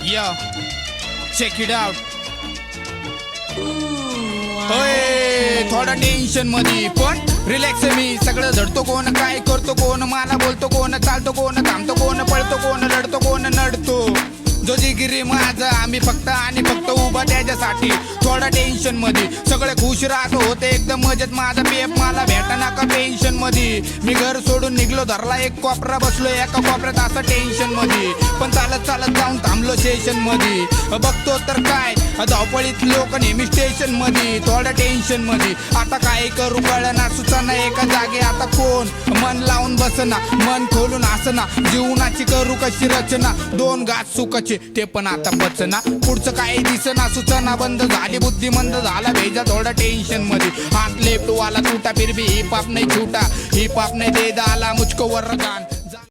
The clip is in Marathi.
Yo, check it out. होय थोडा टेन्शन मध्ये पण रिलॅक्स मी सगळं झडतो कोण काय करतो कोण मला बोलतो कोण चालतो कोण थांबतो कोण पळतो कोण लढतो कोण नडतो जो जिगिरी माझा आम्ही फक्त आणि फक्त उभा त्याच्यासाठी थोडा टेन्शन मध्ये सगळे खुश राहतो होते एकदम मजेत माझा पेप मला भेटा नका टेन्शन मध्ये मी घर सोडून निघलो धरला एक कोपरा बसलो एका कोपऱ्यात असं टेन्शन मध्ये पण चालत चालत जाऊन थांबलो स्टेशन मध्ये बघतो तर काय धावपळीत लोक नेहमी स्टेशन मध्ये थोडा टेन्शन मध्ये आता काय करू कळना सुचना एका जागे आता कोण मन लावून बसना मन खोलून असना जीवनाची करू कशी रचना दोन घास सुखाचे ते पण आता बचना पुढचं काही दिसना सुचना बंद झाली बुद्धी मंद झाला भेजा थोडा टेन्शन मध्ये हात लेफ्ट वाला टूटा फिर भी हिप हॉप नहीं छूटा हिप हॉप ने दे डाला मुझको वरदान